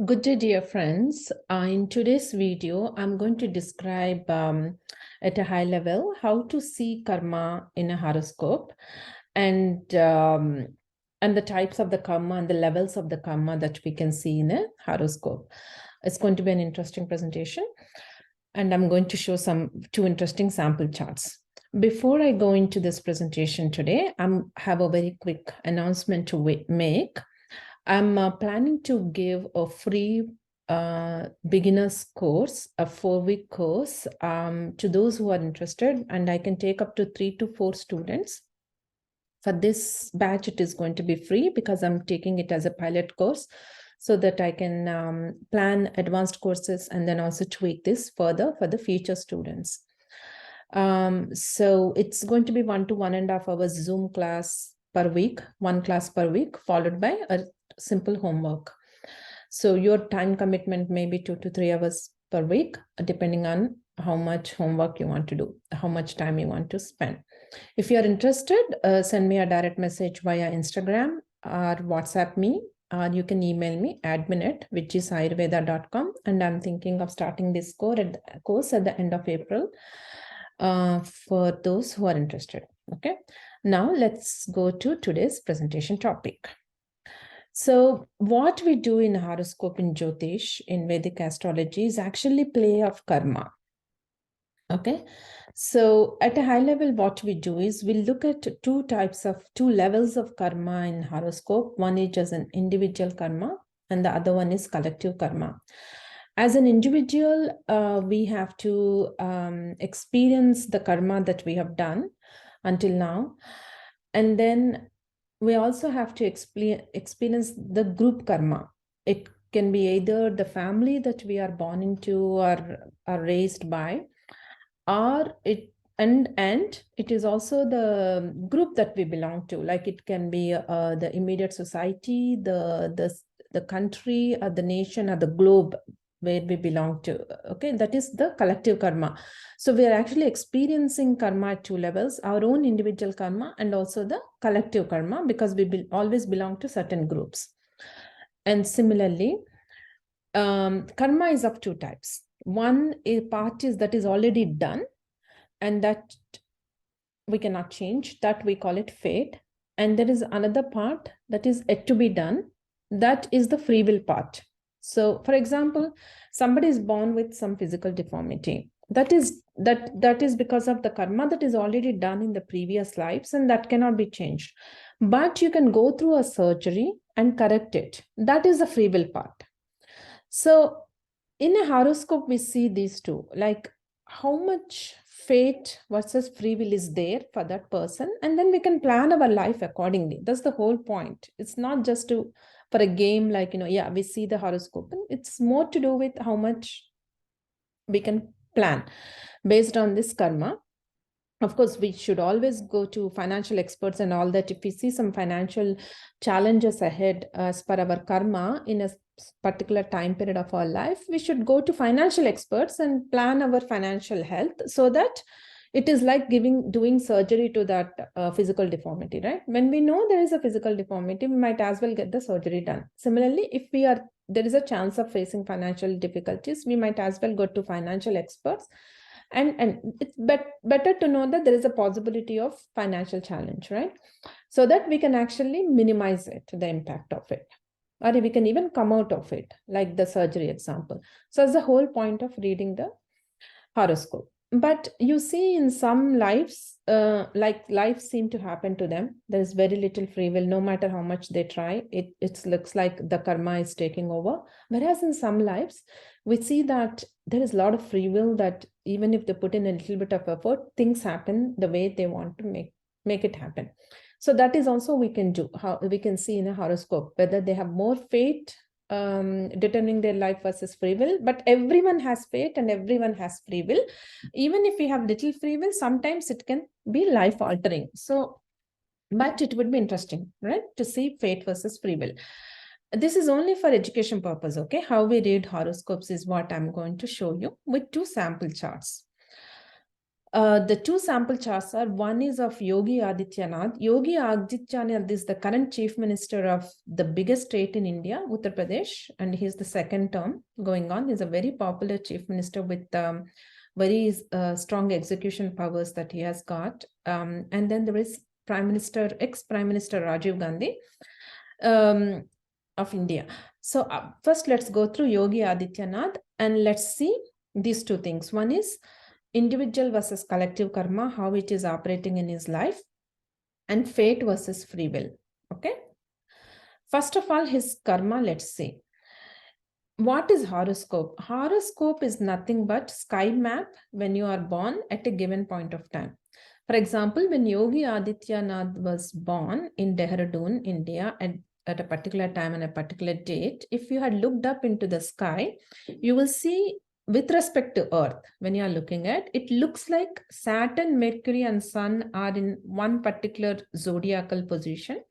Good day, dear friends. In today's video, I'm going to describe at a high level how to see karma in a horoscope and the types of the karma and the levels of the karma that we can see in a horoscope. It's going to be an interesting presentation, and I'm going to show two interesting sample charts. Before I go into this presentation today, I have a very quick announcement to make. I'm planning to give a free beginner's course, a 4-week course to those who are interested, and I can take up to 3 to 4 students. For this batch, it is going to be free because I'm taking it as a pilot course so that I can plan advanced courses and then also tweak this further for the future students. So it's going to be 1 to 1.5 hours Zoom class per week, one class per week, followed by a simple homework. So your time commitment may be 2 to 3 hours per week, depending on how much homework you want to do, how much time you want to spend. If you are interested, send me a direct message via Instagram or WhatsApp me, or you can email me admin@ayurveda.com. And I'm thinking of starting this course at the end of April for those who are interested. Okay, now let's go to today's presentation topic. So what we do in horoscope in Jyotish, in Vedic astrology, is actually play of karma. Okay, so at a high level, what we do is we look at two levels of karma in horoscope. One is as an individual karma and the other one is collective karma. As an individual, we have to experience the karma that we have done until now. And then we also have to experience the group karma. It can be either the family that we are born into or are raised by, or it is also the group that we belong to. Like it can be the immediate society, the country, or the nation, or the globe where we belong to. Okay, that is the collective karma. So we are actually experiencing karma at 2 levels: our own individual karma and also the collective karma, because we always belong to certain groups. And similarly, karma is of 2 types. One part is that is already done, and that we cannot change, that we call it fate. And there is another part that is yet to be done, that is the free will part. So for example, somebody is born with some physical deformity. That is because of the karma that is already done in the previous lives, and that cannot be changed. But you can go through a surgery and correct it. That is the free will part. So in a horoscope, we see these two, like how much fate versus free will is there for that person, and then we can plan our life accordingly. That's the whole point. It's not just for a game, like, yeah, we see the horoscope, and it's more to do with how much we can plan based on this karma. Of course, we should always go to financial experts and all that. If we see some financial challenges ahead as per our karma in a particular time period of our life, we should go to financial experts and plan our financial health, so that it is like doing surgery to that physical deformity, right? When we know there is a physical deformity, we might as well get the surgery done. Similarly, if there is a chance of facing financial difficulties, we might as well go to financial experts. And it's better to know that there is a possibility of financial challenge, right? So that we can actually minimize the impact of it, or we can even come out of it, like the surgery example. So that's the whole point of reading the horoscope. But you see, in some lives, like life seem to happen to them, there is very little free will. No matter how much they try, it looks like the karma is taking over. Whereas in some lives, we see that there is a lot of free will, that even if they put in a little bit of effort, things happen the way they want to make it happen. So that is also we can do, how we can see in a horoscope whether they have more fate determining their life versus free will. But everyone has fate and everyone has free will. Even if we have little free will, sometimes it can be life altering. So, but it would be interesting, right, to see fate versus free will. This is only for education purpose. Okay, how we read horoscopes is what I'm going to show you with 2 sample charts. The two sample charts are, one is of Yogi Adityanath. Yogi Adityanath is the current chief minister of the biggest state in India, Uttar Pradesh, and he's the second term going on. He's a very popular chief minister with very strong execution powers that he has got. And then there is ex-Prime Minister Rajiv Gandhi of India. So first let's go through Yogi Adityanath and let's see these two things. One is individual versus collective karma, how it is operating in his life, and fate versus free will. Okay. First of all, his karma, let's see. What is horoscope? Horoscope is nothing but sky map when you are born at a given point of time. For example, when Yogi Adityanath was born in Dehradun, India, at a particular time and a particular date, if you had looked up into the sky, you will see, with respect to Earth, when you are looking at, it looks like Saturn, Mercury, and Sun are in one particular zodiacal position.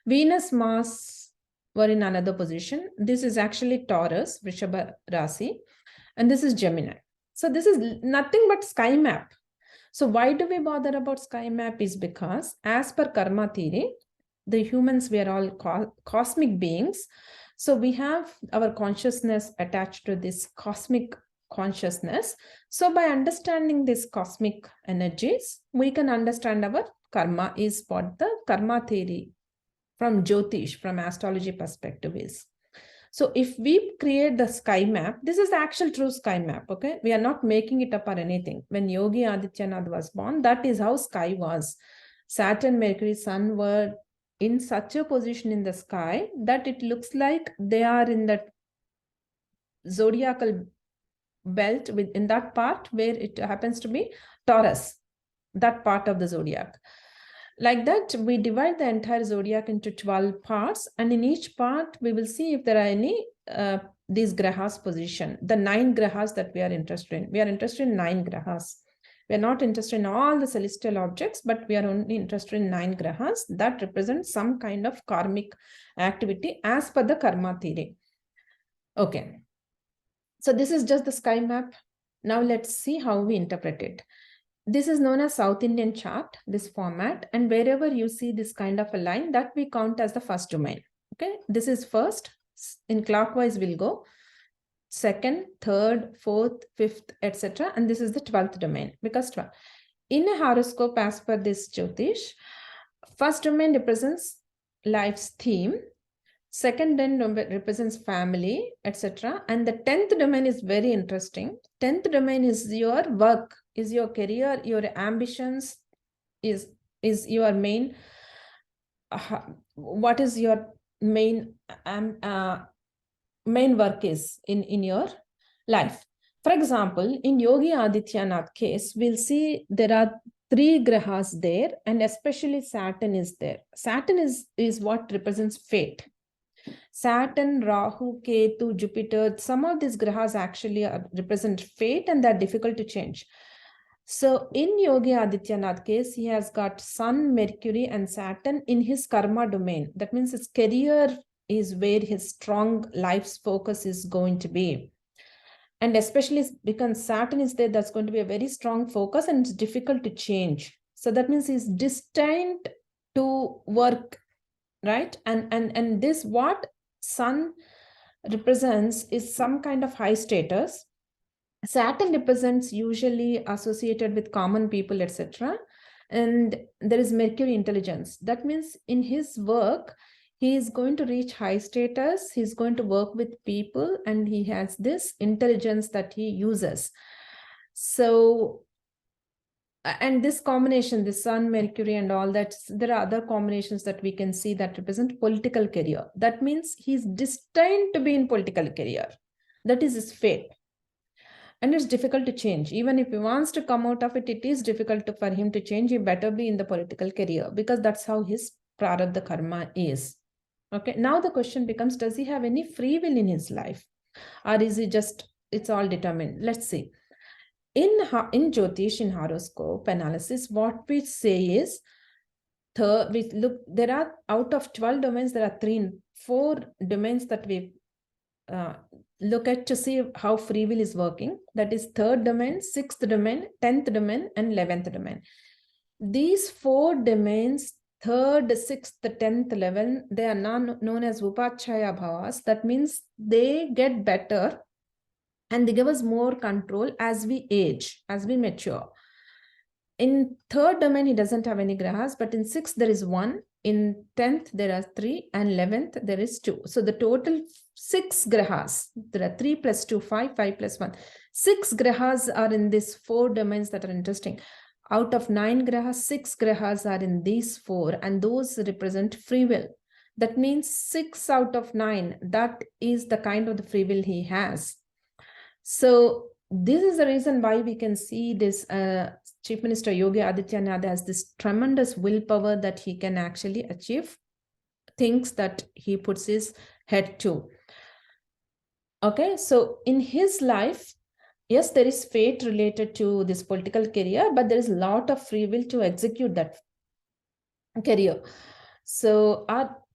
Venus, Mars were in another position. This is actually Taurus, Vrishabha Rasi, and this is Gemini. So this is nothing but sky map. So why do we bother about sky map is because, as per karma theory, the humans, we are all cosmic beings. So we have our consciousness attached to this cosmic consciousness. So by understanding these cosmic energies, we can understand our karma, is what the karma theory from Jyotish, from astrology perspective is. So if we create the sky map, this is the actual true sky map, okay? We are not making it up or anything. When Yogi Adityanath was born, that is how sky was. Saturn, Mercury, Sun were in such a position in the sky that it looks like they are in that zodiacal belt within that part where it happens to be Taurus, that part of the zodiac. Like that, we divide the entire zodiac into 12 parts, and in each part, we will see if there are any these grahas position, the 9 grahas that we are interested in. We are interested in 9 grahas. We are not interested in all the celestial objects, but we are only interested in 9 grahas that represent some kind of karmic activity as per the karma theory. Okay. So this is just the sky map. Now let's see how we interpret it. This is known as South Indian chart, this format, and wherever you see this kind of a line, that we count as the first domain. Okay, this is first, in clockwise we'll go, second, third, fourth, fifth, etc. And this is the 12th domain, because 12. In a horoscope, as per this Jyotish, first domain represents life's theme, second domain represents family, etc. And the 10th domain is very interesting. 10th domain is your work, is your career, your ambitions, is your main, what is your main main work is in your life. For example, in Yogi Adityanath case, we'll see there are 3 grahas there, and especially Saturn is there. Saturn is what represents fate. Saturn, Rahu, Ketu, Jupiter, some of these grahas actually represent fate, and they're difficult to change. So in Yogi Adityanath case, he has got Sun, Mercury, and Saturn in his karma domain. That means his career is where his strong life's focus is going to be. And especially because Saturn is there, that's going to be a very strong focus, and it's difficult to change. So that means he's destined to work, right? And this, what Sun represents is some kind of high status. Saturn represents usually associated with common people, etc. And there is Mercury, intelligence. That means in his work, he is going to reach high status, he's going to work with people, and he has this intelligence that he uses. So, and this combination, the Sun, Mercury, and all that, there are other combinations that we can see that represent political career. That means he's destined to be in political career. That is his fate. And it's difficult to change. Even if he wants to come out of it, it is difficult for him to change. He better be in the political career, because that's how his prarabdha karma is. Okay, now the question becomes, does he have any free will in his life? Or is he just, it's all determined? Let's see. In Jyotish, in horoscope analysis, what we say is, we look, there are, out of 12 domains, there are 4 domains that we look at to see how free will is working. That is third domain, sixth domain, 10th domain, and 11th domain. These 4 domains, third, sixth, 10th, 11th, they are known as Upachaya Bhavas. That means they get better and they give us more control as we age, as we mature. In third domain, he doesn't have any grahas, but in sixth, there is 1. In 10th, there are 3, and 11th, there is 2. So the total 6 grahas, there are 3 plus 2, 5, 5 plus 1. 6 grahas are in these 4 domains that are interesting. Out of 9 grahas, 6 grahas are in these 4, and those represent free will. That means 6 out of 9, that is the kind of the free will he has. So this is the reason why we can see this Chief Minister Yogi Adityanath has this tremendous willpower that he can actually achieve things that he puts his head to. Okay, so in his life, yes, there is fate related to this political career, but there is a lot of free will to execute that career. So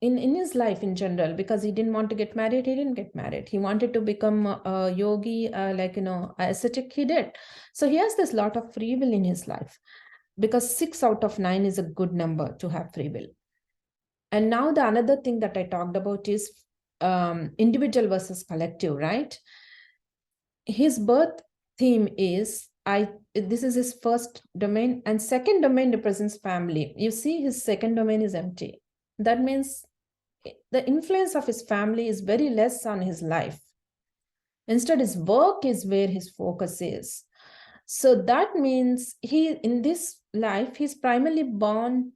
in his life in general, because he didn't want to get married, he didn't get married. He wanted to become a yogi, ascetic, he did. So he has this lot of free will in his life, because 6 out of 9 is a good number to have free will. And now the another thing that I talked about is individual versus collective, right? His birth theme is this is his first domain, and second domain represents family. You see, his second domain is empty. That means the influence of his family is very less on his life. Instead, his work is where his focus is. So that means in this life, he's primarily born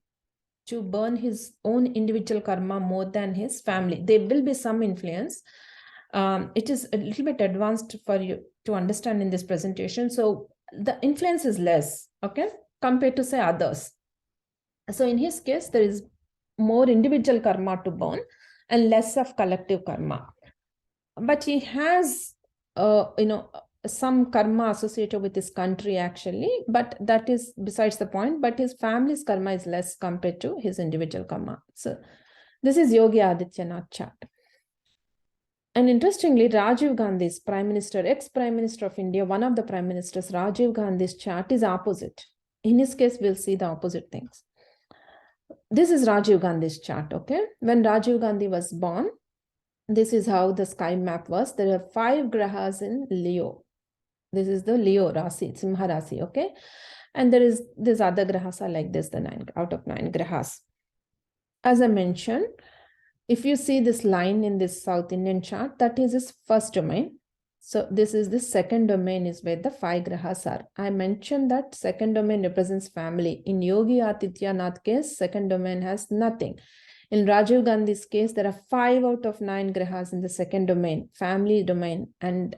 to burn his own individual karma more than his family. There will be some influence. It is a little bit advanced for you to understand in this presentation. So the influence is less, okay, compared to say others. So in his case, there is more individual karma to burn and less of collective karma. But he has, some karma associated with his country actually, but that is besides the point. But his family's karma is less compared to his individual karma. So this is Yogi Adityanath chart. And interestingly, Rajiv Gandhi's prime minister, ex-prime minister of India, one of the prime ministers, Rajiv Gandhi's chart is opposite. In his case, we'll see the opposite things. This is Rajiv Gandhi's chart, okay? When Rajiv Gandhi was born, this is how the sky map was. There are 5 grahas in Leo. This is the Leo Rasi, Simha Rasi, okay? And there is these other grahas are like this, the 9 out of 9 grahas. As I mentioned, if you see this line in this South Indian chart, that is his first domain. So this is the second domain is where the 5 grahas are. I mentioned that second domain represents family. In Yogi Adityanath case, second domain has nothing. In Rajiv Gandhi's case, there are 5 out of 9 grahas in the second domain, family domain. And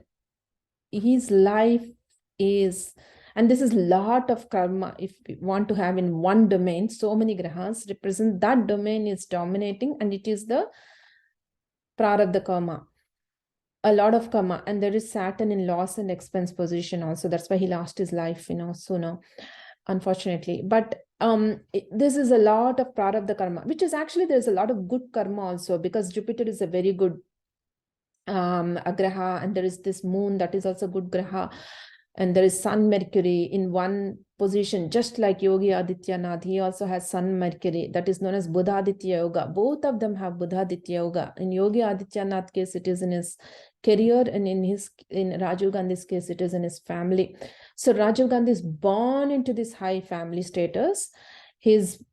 his life is, and this is a lot of karma. If you want to have in one domain, so many grahas represent that domain is dominating, and it is the prarabdha karma. A lot of karma, and there is Saturn in loss and expense position also. That's why he lost his life, sooner, unfortunately. But this is a lot of prarabdha karma, which is actually there's a lot of good karma also, because Jupiter is a very good graha, and there is this moon that is also good graha, and there is Sun Mercury in one position, just like Yogi Adityanath. He also has Sun Mercury, that is known as Buddhaditya Yoga. Both of them have Buddhaditya Yoga. In Yogi Adityanath case, it is in his career, and in Rajiv Gandhi's case, it is in his family. So Rajiv Gandhi is born into this high family status. His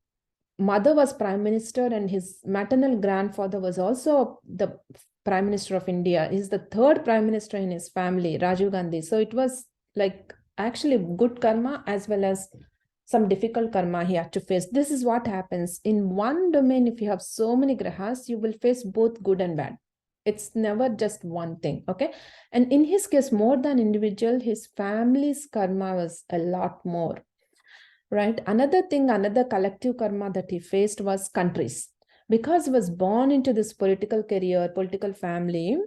mother was prime minister, and his maternal grandfather was also the prime minister of India. He's the 3rd prime minister in his family, Rajiv Gandhi. So it was like actually good karma as well as some difficult karma he had to face. This is what happens in one domain. If you have so many grahas, you will face both good and bad. It's never just one thing, okay? And in his case, more than individual, his family's karma was a lot more, right? Another collective karma that he faced was countries. Because he was born into this political career, political family,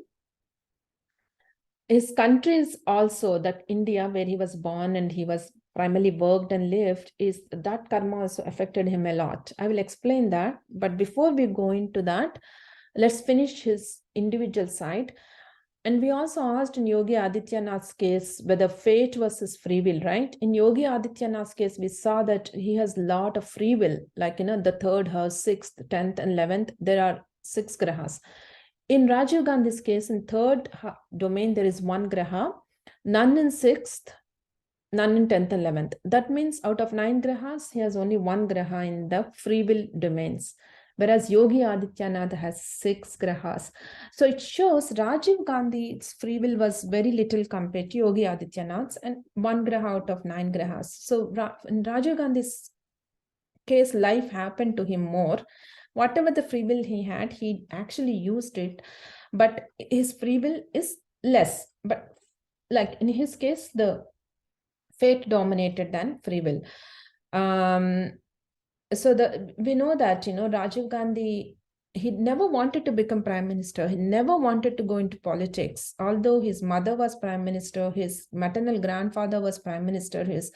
his countries also, that India where he was born and he was primarily worked and lived, is that karma also affected him a lot. I will explain that. But before we go into that, let's finish his individual side. And we also asked in Yogi Adityanath's case whether fate versus free will, right? In Yogi Adityanath's case, we saw that he has a lot of free will, like, the third house, 6th, 10th, and 11th, there are 6 grahas. In Rajiv Gandhi's case, in third domain, there is 1 graha, none in 6th, none in 10th and 11th. That means out of 9 grahas, he has only 1 graha in the free will domains, whereas Yogi Adityanath has 6 grahas. So it shows Rajiv Gandhi's free will was very little compared to Yogi Adityanath's, and 1 graha out of 9 grahas. So in Rajiv Gandhi's case, life happened to him more. Whatever the free will he had, he actually used it, but his free will is less. But like in his case, the fate dominated than free will. So we know that, Rajiv Gandhi, he never wanted to become prime minister. He never wanted to go into politics. Although his mother was prime minister, his maternal grandfather was prime minister, his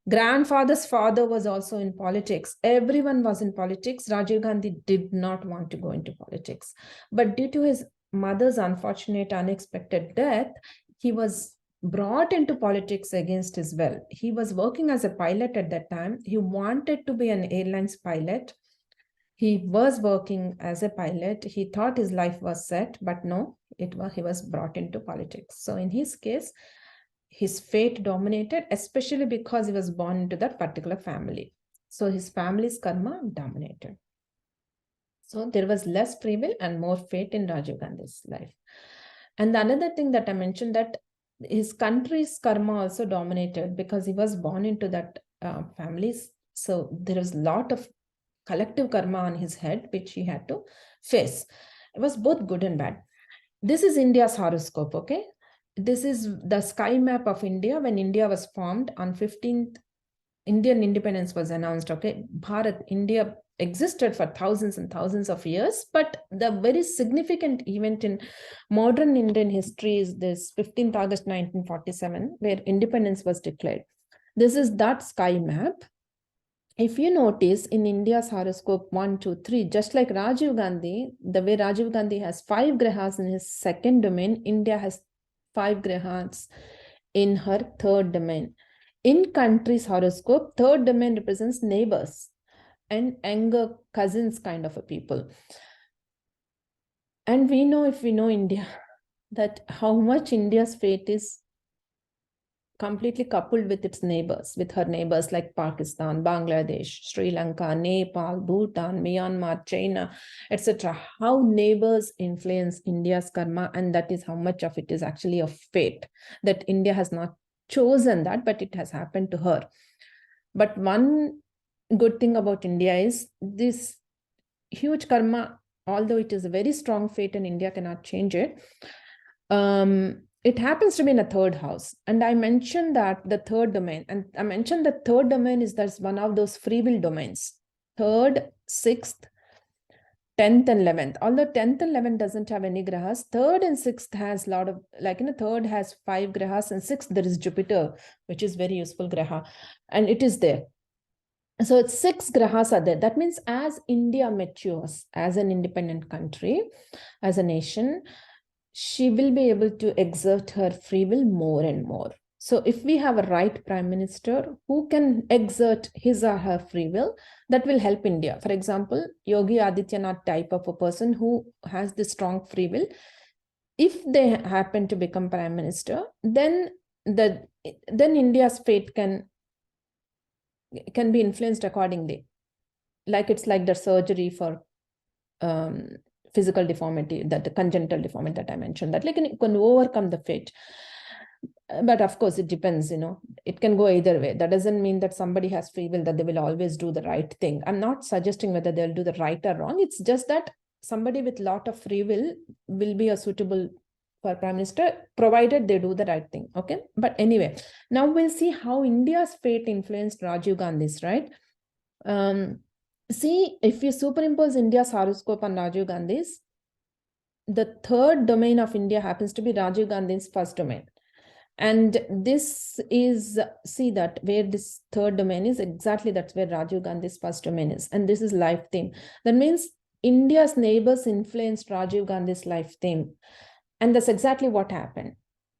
grandfather's father was also in politics. Everyone was in politics. Rajiv Gandhi did not want to go into politics. But due to his mother's unfortunate, unexpected death, he was brought into politics against his will. He was working as a pilot at that time. He wanted to be an airlines pilot. He was working as a pilot. He thought his life was set, but no, he was brought into politics. So in his case, his fate dominated, especially because he was born into that particular family. So his family's karma dominated. So there was less free will and more fate in Rajiv Gandhi's life. And the another thing that I mentioned, that his country's karma also dominated because he was born into that families. So there was a lot of collective karma on his head, which he had to face. It was both good and bad. This is India's horoscope, okay? This is the sky map of India when India was formed on 15th. Indian independence was announced, okay? Bharat, India existed for thousands and thousands of years, but the very significant event in modern Indian history is this 15th August 1947, where independence was declared. This is that sky map. If you notice in India's horoscope 1, 2, 3, just like Rajiv Gandhi, the way Rajiv Gandhi has 5 grahas in his second domain, India has 5 grahas in her third domain. In country's horoscope, third domain represents neighbors and younger cousins kind of a people. And we know, if we know India, that how much India's fate is completely coupled with its neighbors, with her neighbors like Pakistan, Bangladesh, Sri Lanka, Nepal, Bhutan, Myanmar, China, etc. How neighbors influence India's karma, and that is how much of it is actually a fate, that India has not chosen that, but it has happened to her. But one good thing about India is this huge karma, although it is a very strong fate and India cannot change it, it happens to be in a third house. And I mentioned that the third domain, and I mentioned the third domain is that's one of those free will domains. Third, 6th, 10th and 11th. Although 10th and 11th doesn't have any grahas, third and 6th has a lot of, third has 5 grahas, and 6th there is Jupiter, which is very useful graha, and it is there. So it's 6 grahas are there. That means as India matures as an independent country, as a nation, she will be able to exert her free will more and more. So if we have a right prime minister who can exert his or her free will, that will help India. For example, Yogi Adityanath type of a person who has this strong free will, if they happen to become prime minister, then India's fate can be influenced accordingly. Like it's like the surgery for physical deformity, that the congenital deformity that I mentioned, that you can overcome the fate. But of course, it depends, it can go either way. That doesn't mean that somebody has free will, that they will always do the right thing. I'm not suggesting whether they'll do the right or wrong. It's just that somebody with lot of free will be a suitable for prime minister, provided they do the right thing. Okay. But anyway, now we'll see how India's fate influenced Rajiv Gandhi's, right? See, if you superimpose India's horoscope on Rajiv Gandhi's, the third domain of India happens to be Rajiv Gandhi's first domain. And this is, see that where this third domain is, exactly that's where Rajiv Gandhi's first domain is. And this is life theme. That means India's neighbors influenced Rajiv Gandhi's life theme. And that's exactly what happened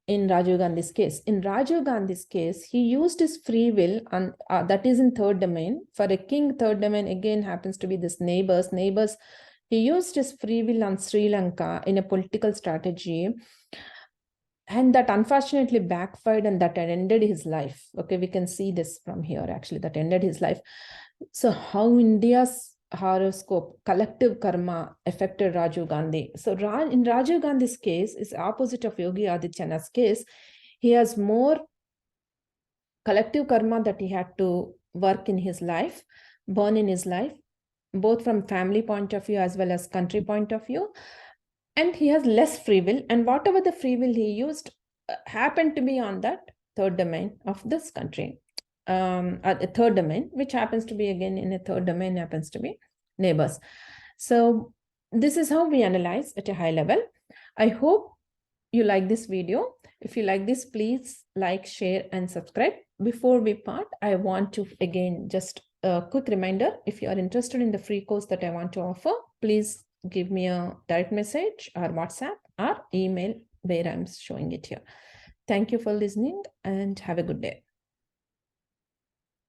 in Rajiv Gandhi's case. In Rajiv Gandhi's case, he used his free will, and that is in third domain. For a king, third domain again happens to be this neighbors. He used his free will on Sri Lanka in a political strategy, and that unfortunately backfired, and that ended his life. Okay, we can see this from here, actually, that ended his life. So how India's horoscope, collective karma, affected Rajiv Gandhi. So in Rajiv Gandhi's case is opposite of Yogi Adityanath's case. He has more collective karma that he had to work in his life, burn in his life, both from family point of view as well as country point of view. And he has less free will, and whatever the free will he used happened to be on that third domain of this country. A third domain, which happens to be again in a third domain, happens to be neighbors. So this is how we analyze at a high level. I hope you like this video. If you like this, please like, share, and subscribe. Before we part, I want to again just a quick reminder. If you are interested in the free course that I want to offer, please give me a direct message or WhatsApp or email where I'm showing it here. Thank you for listening and have a good day.